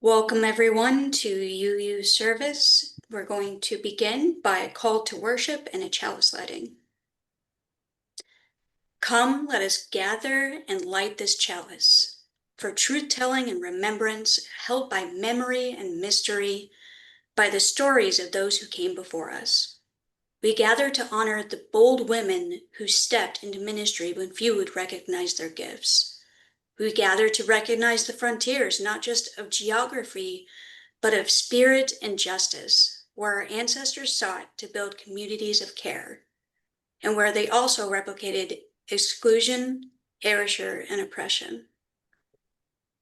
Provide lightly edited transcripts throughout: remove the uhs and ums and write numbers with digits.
Welcome everyone to UU service. We're going to begin by a call to worship and a chalice lighting. Come, let us gather and light this chalice for truth-telling and remembrance held by memory and mystery, by the stories of those who came before us. We gather to honor the bold women who stepped into ministry when few would recognize their gifts. We gather to recognize the frontiers, not just of geography, but of spirit and justice, where our ancestors sought to build communities of care, and where they also replicated exclusion, erasure, and oppression.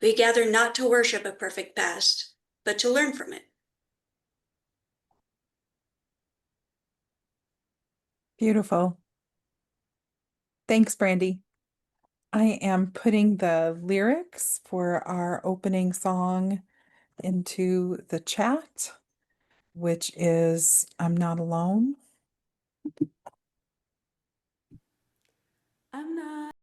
We gather not to worship a perfect past, but to learn from it. Beautiful. Thanks, Brandy. I am putting the lyrics for our opening song into the chat, which is I'm Not Alone. I'm not.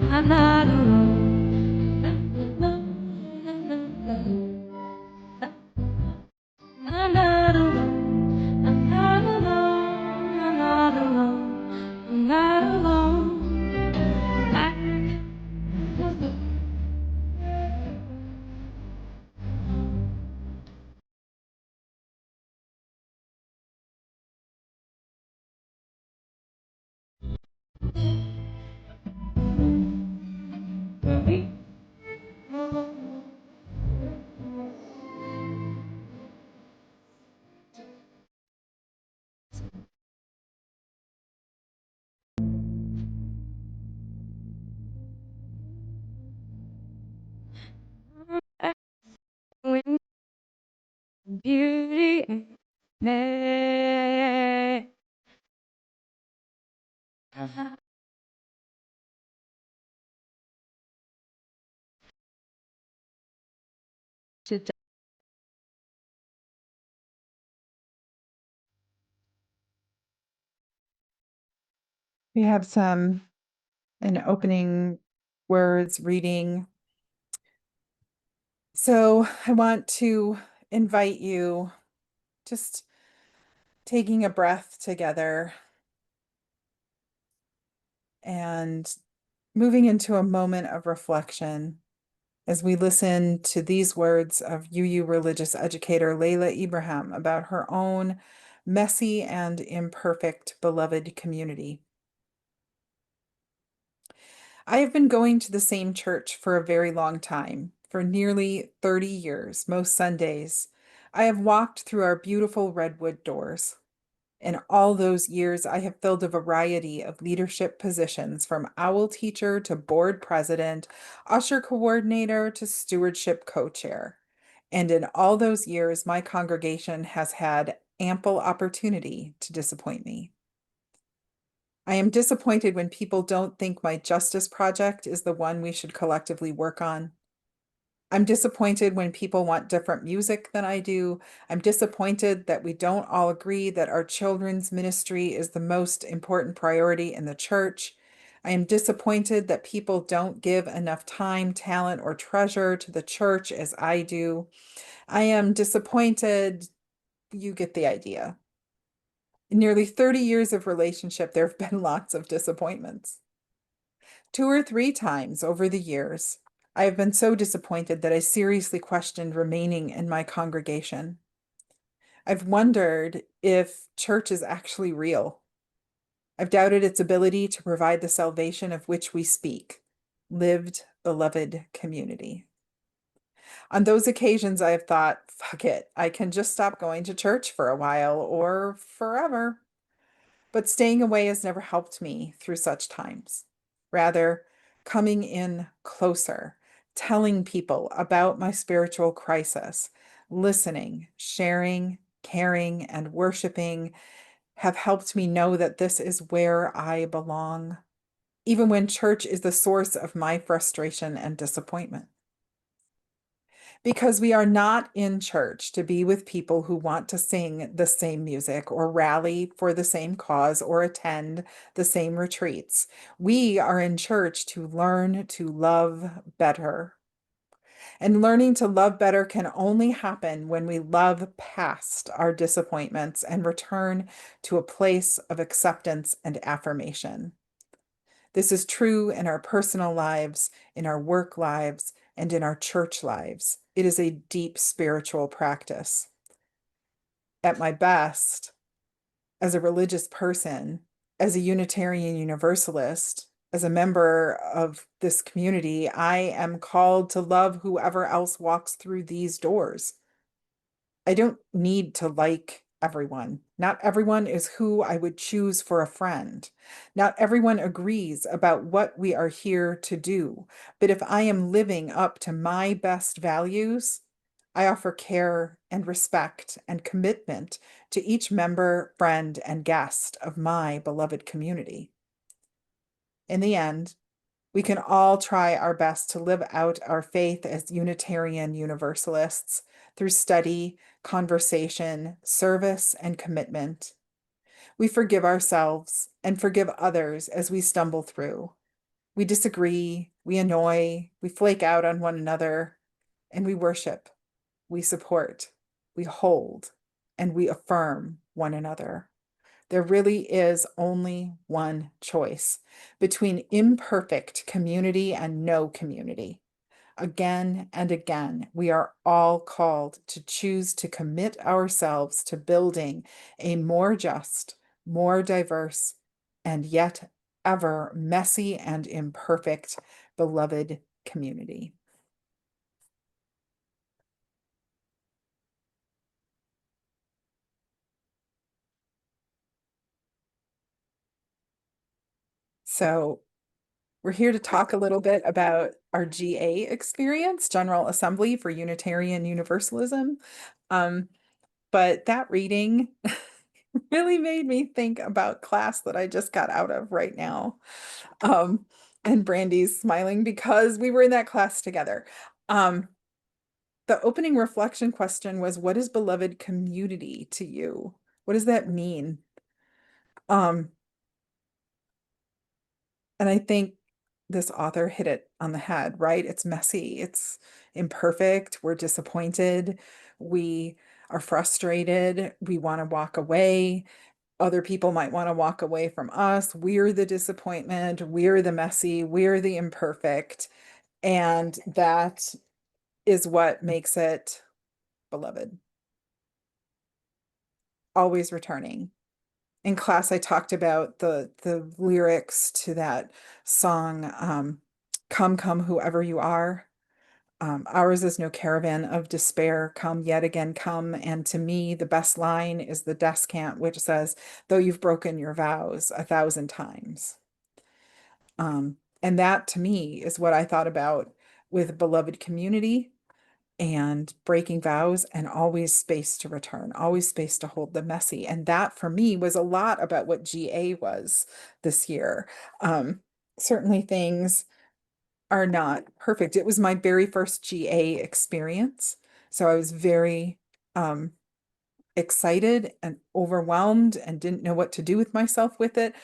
I'm not alone. I'm not alone. I'm not alone. I'm not alone. I'm not alone. When beauty may We have an opening words reading. So I want to invite you just taking a breath together and moving into a moment of reflection as we listen to these words of UU religious educator Layla Ibrahim about her own messy and imperfect beloved community. I have been going to the same church for a very long time, for nearly 30 years, most Sundays. I have walked through our beautiful redwood doors. In all those years, I have filled a variety of leadership positions from owl teacher to board president, usher coordinator to stewardship co-chair. And in all those years, my congregation has had ample opportunity to disappoint me. I am disappointed when people don't think my justice project is the one we should collectively work on. I'm disappointed when people want different music than I do. I'm disappointed that we don't all agree that our children's ministry is the most important priority in the church. I am disappointed that people don't give enough time, talent, or treasure to the church as I do. I am disappointed. You get the idea. In nearly 30 years of relationship, there have been lots of disappointments. 2 or 3 times over the years, I have been so disappointed that I seriously questioned remaining in my congregation. I've wondered if church is actually real. I've doubted its ability to provide the salvation of which we speak, lived, beloved community. On those occasions, I have thought, fuck it, I can just stop going to church for a while or forever. But staying away has never helped me through such times. Rather, coming in closer, telling people about my spiritual crisis, listening, sharing, caring, and worshiping have helped me know that this is where I belong, even when church is the source of my frustration and disappointment. Because we are not in church to be with people who want to sing the same music or rally for the same cause or attend the same retreats. We are in church to learn to love better. And learning to love better can only happen when we love past our disappointments and return to a place of acceptance and affirmation. This is true in our personal lives, in our work lives, and in our church lives. It is a deep spiritual practice. At my best, as a religious person, as a Unitarian Universalist, as a member of this community, I am called to love whoever else walks through these doors. I don't need to like everyone. Not everyone is who I would choose for a friend. Not everyone agrees about what we are here to do. But if I am living up to my best values, I offer care and respect and commitment to each member, friend, and guest of my beloved community. In the end, we can all try our best to live out our faith as Unitarian Universalists through study, conversation, service, and commitment. We forgive ourselves and forgive others as we stumble through. We disagree, we annoy, we flake out on one another, and we worship, we support, we hold, and we affirm one another. There really is only one choice between imperfect community and no community. Again and again, we are all called to choose to commit ourselves to building a more just, more diverse, and yet ever messy and imperfect beloved community. So we're here to talk a little bit about our GA experience, General Assembly for Unitarian Universalism. But that reading really made me think about class that I just got out of right now. And Brandy's smiling because we were in that class together. The opening reflection question was, what is beloved community to you? What does that mean? Um, And I think this author hit it on the head, right? It's messy, it's imperfect, we're disappointed, we are frustrated, we want to walk away. other people might want to walk away from us. We're the disappointment, we're the messy, we're the imperfect. And that is what makes it beloved. Always returning. In class, I talked about the lyrics to that song, Come, Come, Whoever You Are. Ours is no caravan of despair, come yet again, come. And to me, the best line is the descant, which says, though you've broken your vows 1,000 times. And that to me is what I thought about with beloved community and breaking vows, and always space to return, always space to hold the messy. And that for me was a lot about what GA was this year. Certainly things are not perfect. It was my very first GA experience. So I was very excited and overwhelmed and didn't know what to do with myself with it.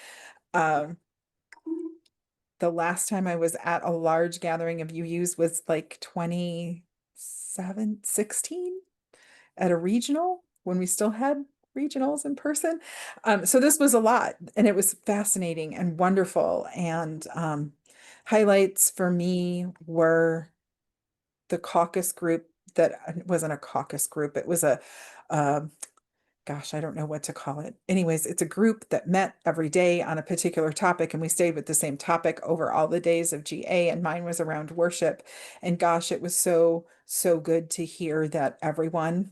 Um, the last time I was at a large gathering of UUs was like 2016 at a regional when we still had regionals in person. So this was a lot, and it was fascinating and wonderful. And highlights for me were the caucus group that wasn't a caucus group. It was a, gosh, I don't know what to call it. Anyways, it's a group that met every day on a particular topic, and we stayed with the same topic over all the days of GA, and mine was around worship. And gosh, it was so, so good to hear that everyone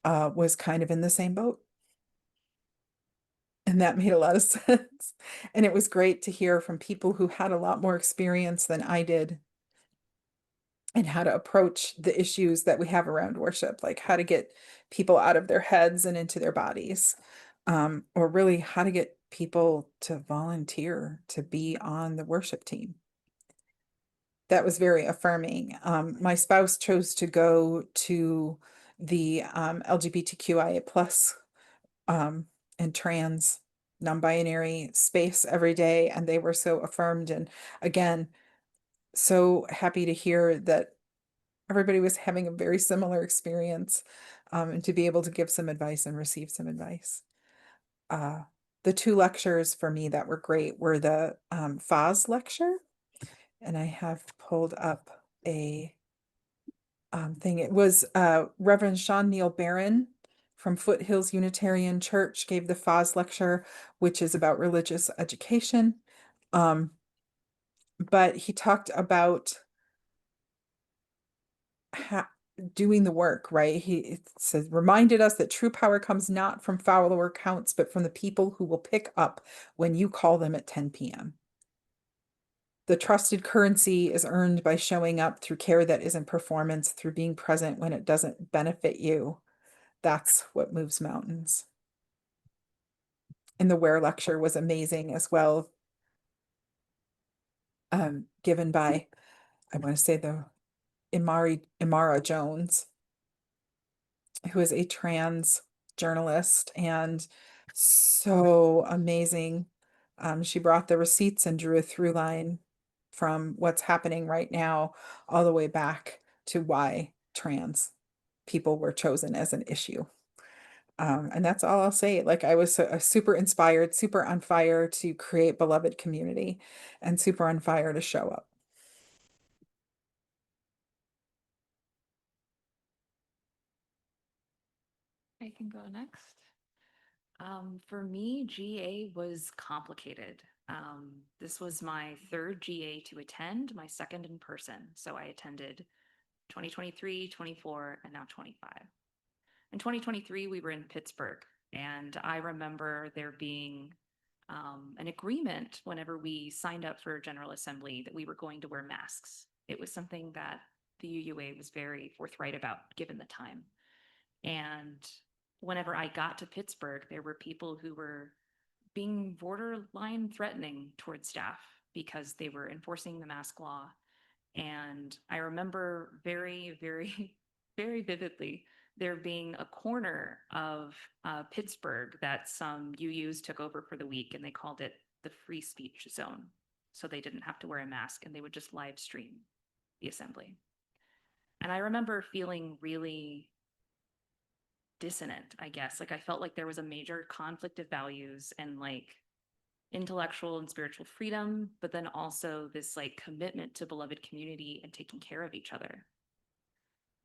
was kind of in the same boat. And that made a lot of sense. And it was great to hear from people who had a lot more experience than I did, and how to approach the issues that we have around worship, like how to get people out of their heads and into their bodies, or really how to get people to volunteer to be on the worship team. That was very affirming. My spouse chose to go to the LGBTQIA plus and trans non-binary space every day, and they were so affirmed. And again, so happy to hear that everybody was having a very similar experience, and to be able to give some advice and receive some advice. The two lectures for me that were great were the FOS lecture, and I have pulled up a thing. It was Reverend Sean Neil Barron from Foothills Unitarian Church gave the FOS lecture, which is about religious education. But he talked about doing the work, right? He says, reminded us that true power comes not from follower counts, but from the people who will pick up when you call them at 10 p.m. The trusted currency is earned by showing up through care that isn't performance, through being present when it doesn't benefit you. That's what moves mountains. And the Where lecture was amazing as well, given by, I want to say, the Imara Jones, who is a trans journalist and so amazing. She brought the receipts and drew a through line from what's happening right now all the way back to why trans people were chosen as an issue. And that's all I'll say. Like, I was super inspired, super on fire to create beloved community, and super on fire to show up. I can go next. For me, GA was complicated. This was my third GA to attend, my second in person. So I attended 2023, 24, and now 25. In 2023, we were in Pittsburgh, and I remember there being an agreement whenever we signed up for General Assembly that we were going to wear masks. It was something that the UUA was very forthright about given the time. And whenever I got to Pittsburgh, there were people who were being borderline threatening towards staff because they were enforcing the mask law. And I remember very, very, very vividly there being a corner of Pittsburgh that some UUs took over for the week, and they called it the free speech zone. So they didn't have to wear a mask, and they would just live stream the assembly. And I remember feeling really dissonant, I guess. Like I felt like there was a major conflict of values and like intellectual and spiritual freedom, but then also this like commitment to beloved community and taking care of each other.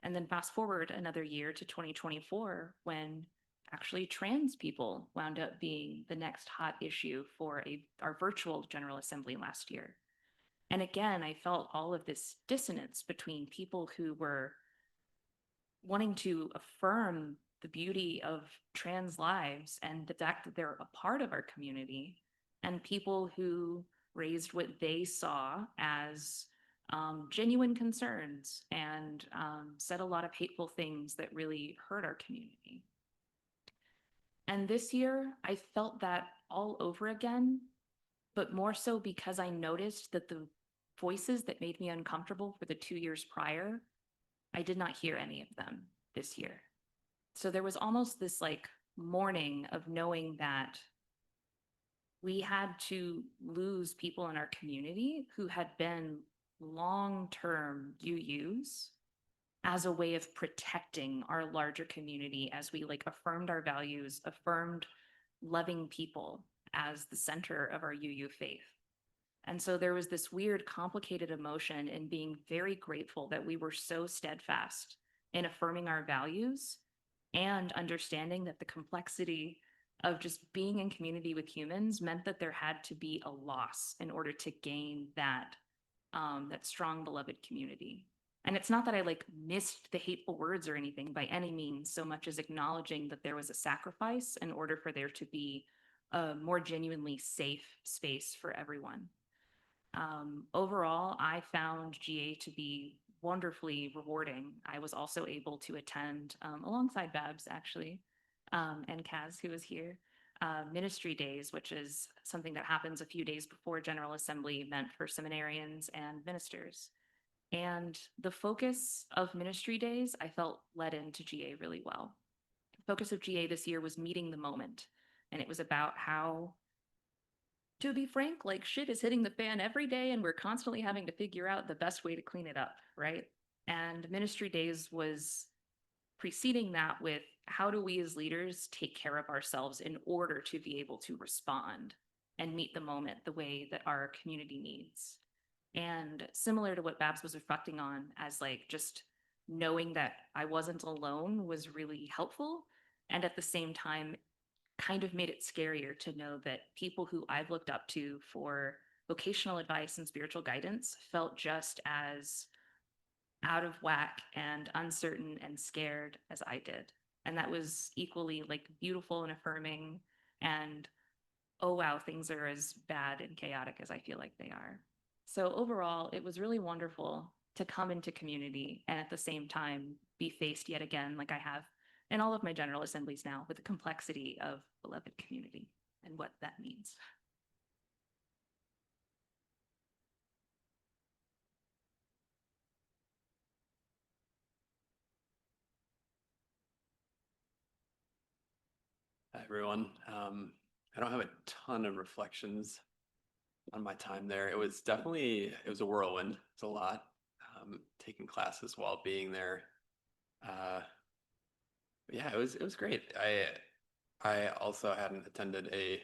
And then fast forward another year to 2024, when actually trans people wound up being the next hot issue for our virtual General Assembly last year. And again, I felt all of this dissonance between people who were wanting to affirm the beauty of trans lives and the fact that they're a part of our community, and people who raised what they saw as genuine concerns and said a lot of hateful things that really hurt our community. And this year, I felt that all over again, but more so because I noticed that the voices that made me uncomfortable for the 2 years prior, I did not hear any of them this year. So there was almost this like mourning of knowing that we had to lose people in our community who had been long-term UUs as a way of protecting our larger community as we like affirmed our values, affirmed loving people as the center of our UU faith. And so there was this weird, complicated emotion in being very grateful that we were so steadfast in affirming our values and understanding that the complexity of just being in community with humans meant that there had to be a loss in order to gain that strong beloved community. And it's not that I like missed the hateful words or anything by any means, so much as acknowledging that there was a sacrifice in order for there to be a more genuinely safe space for everyone. Overall, I found GA to be wonderfully rewarding. I was also able to attend, alongside Babs actually, and Cas, who was here, ministry days, which is something that happens a few days before General Assembly, meant for seminarians and ministers. And the focus of ministry days, I felt led into GA really well. The focus of GA this year was meeting the moment. And it was about how, to be frank, like shit is hitting the fan every day and we're constantly having to figure out the best way to clean it up, right? And ministry days was preceding that with how do we as leaders take care of ourselves in order to be able to respond and meet the moment the way that our community needs. And similar to what Babs was reflecting on, as like just knowing that I wasn't alone was really helpful. And at the same time, kind of made it scarier to know that people who I've looked up to for vocational advice and spiritual guidance felt just as out of whack and uncertain and scared as I did. And that was equally like beautiful and affirming. And oh, wow, things are as bad and chaotic as I feel like they are. So overall, it was really wonderful to come into community and at the same time be faced yet again, like I have in all of my General Assemblies now, with the complexity of beloved community and what that means. Hi, everyone. I don't have a ton of reflections on my time there. It was a whirlwind. It's a lot, taking classes while being there. Yeah, it was great. I also hadn't attended a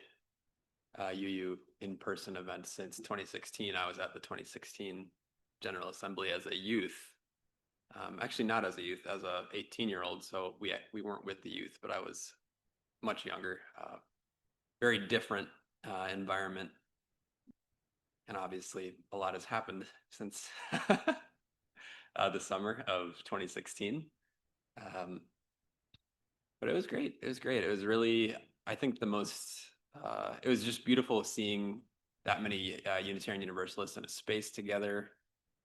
UU in-person event since 2016. I was at the 2016 General Assembly as a youth. Actually not as a youth, as a 18-year-old. So we weren't with the youth, but I was much younger. Very different environment. And obviously a lot has happened since the summer of 2016. But it was great. It was great. It was really, I think it was just beautiful seeing that many Unitarian Universalists in a space together.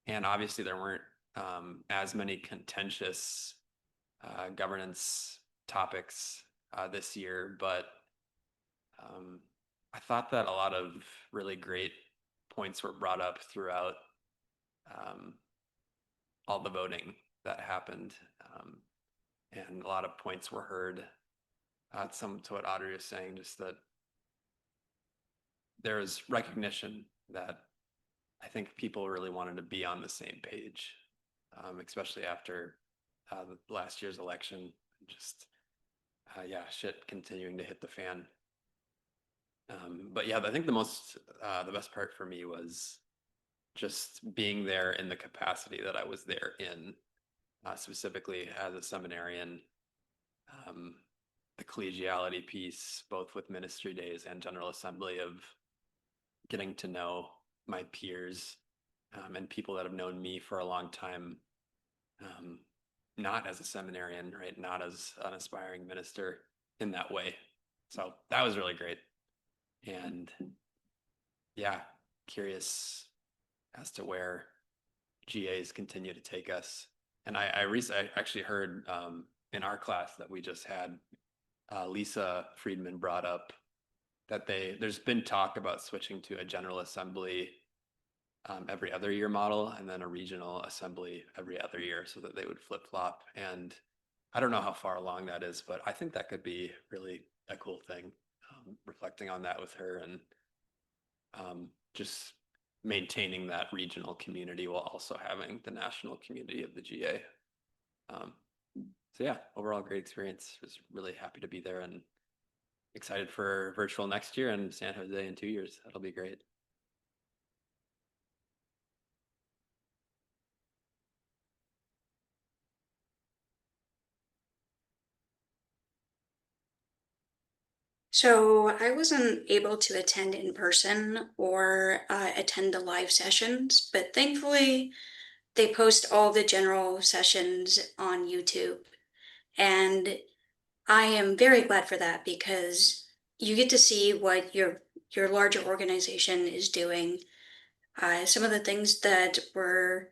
And obviously there weren't as many contentious governance topics this year, but I thought that a lot of really great points were brought up throughout all the voting that happened. And a lot of points were heard. Some to what Audrey was saying, just that there is recognition that I think people really wanted to be on the same page, especially after last year's election. Just yeah, shit continuing to hit the fan. But yeah, I think the best part for me was just being there in the capacity that I was there in, specifically as a seminarian. Um, the collegiality piece, both with ministry days and General Assembly, of getting to know my peers and people that have known me for a long time, not as a seminarian, right? Not as an aspiring minister in that way. So that was really great. And yeah, curious as to where GAs continue to take us. And I actually heard in our class that we just had, Lisa Friedman brought up that there's been talk about switching to a General Assembly every other year model, and then a regional assembly every other year, so that they would flip flop. And I don't know how far along that is, but I think that could be really a cool thing. Reflecting on that with her, and just maintaining that regional community while also having the national community of the GA. So yeah, overall great experience. Was really happy to be there and excited for virtual next year and San Jose in 2 years. That'll be great. So I wasn't able to attend in person or attend the live sessions, but thankfully they post all the general sessions on YouTube. And I am very glad for that because you get to see what your larger organization is doing. Some of the things that were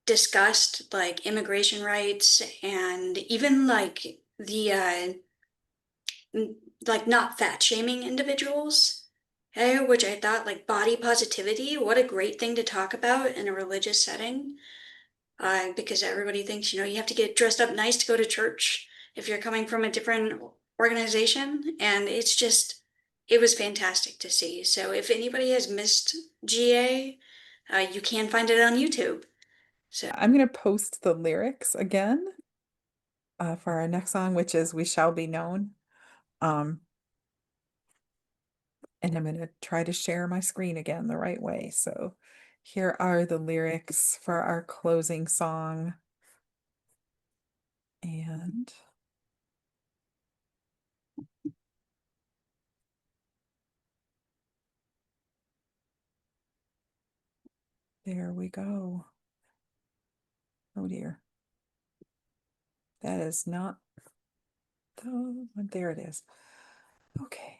discussed, like immigration rights, and even like the like not fat shaming individuals, which I thought like body positivity, what a great thing to talk about in a religious setting. Because everybody thinks, you have to get dressed up nice to go to church if you're coming from a different organization. And it was fantastic to see. So if anybody has missed GA, you can find it on YouTube. So I'm going to post the lyrics again for our next song, which is We Shall Be Known. And I'm going to try to share my screen again the right way. So here are the lyrics for our closing song. And there we go. Oh dear. That is not the one. There it is. Okay.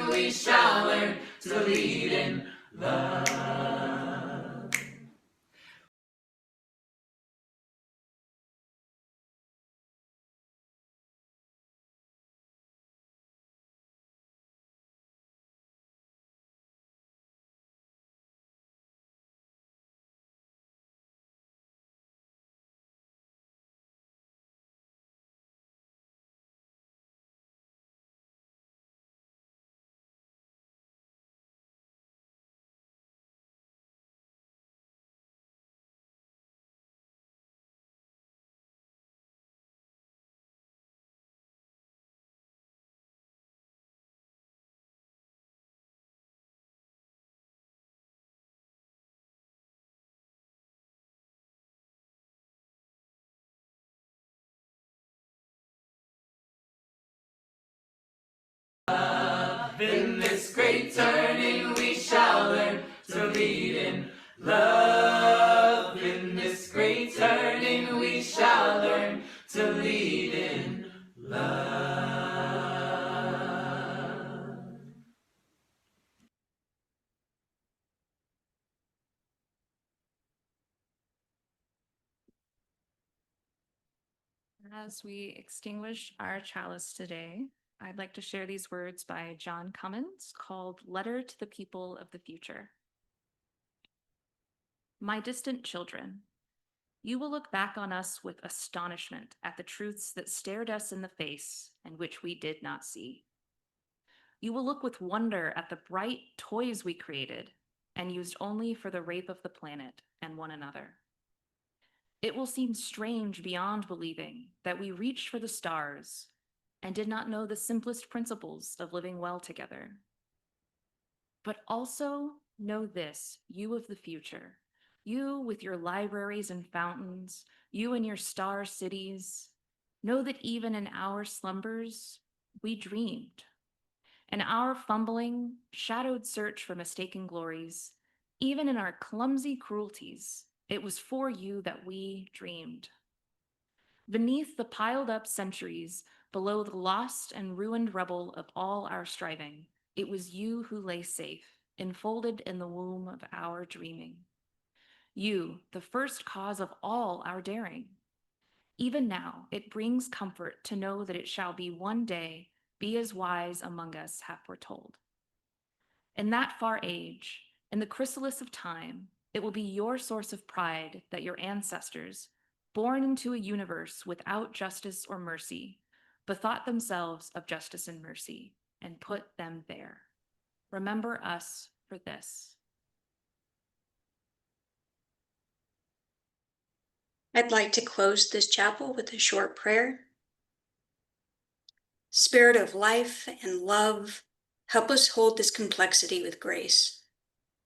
We shall learn to lead in love. In this great turning we shall learn to lead in love. In this great turning we shall learn to lead in love. As we extinguish our chalice today, I'd like to share these words by John Cummins called Letter to the People of the Future. My distant children, you will look back on us with astonishment at the truths that stared us in the face and which we did not see. You will look with wonder at the bright toys we created and used only for the rape of the planet and one another. It will seem strange beyond believing that we reached for the stars and did not know the simplest principles of living well together. But also know this, you of the future, you with your libraries and fountains, you and your star cities, know that even in our slumbers, we dreamed. In our fumbling, shadowed search for mistaken glories, even in our clumsy cruelties, it was for you that we dreamed. Beneath the piled up centuries, below the lost and ruined rubble of all our striving, it was you who lay safe, enfolded in the womb of our dreaming. You, the first cause of all our daring. Even now, it brings comfort to know that it shall be one day be as wise among us have foretold. In that far age, in the chrysalis of time, it will be your source of pride that your ancestors, born into a universe without justice or mercy, bethought themselves of justice and mercy and put them there. Remember us for this. I'd like to close this chapel with a short prayer. Spirit of life and love, help us hold this complexity with grace.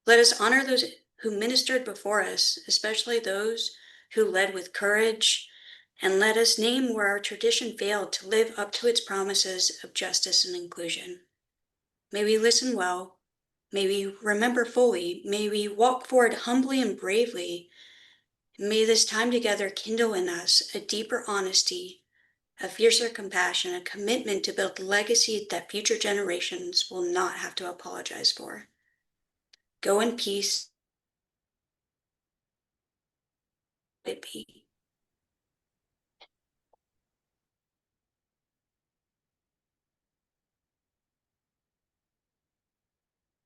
Let us honor those who ministered before us, especially those who led with courage, and let us name where our tradition failed to live up to its promises of justice and inclusion. May we listen well, may we remember fully, may we walk forward humbly and bravely, and may this time together kindle in us a deeper honesty, a fiercer compassion, a commitment to build a legacy that future generations will not have to apologize for. Go in peace. It be.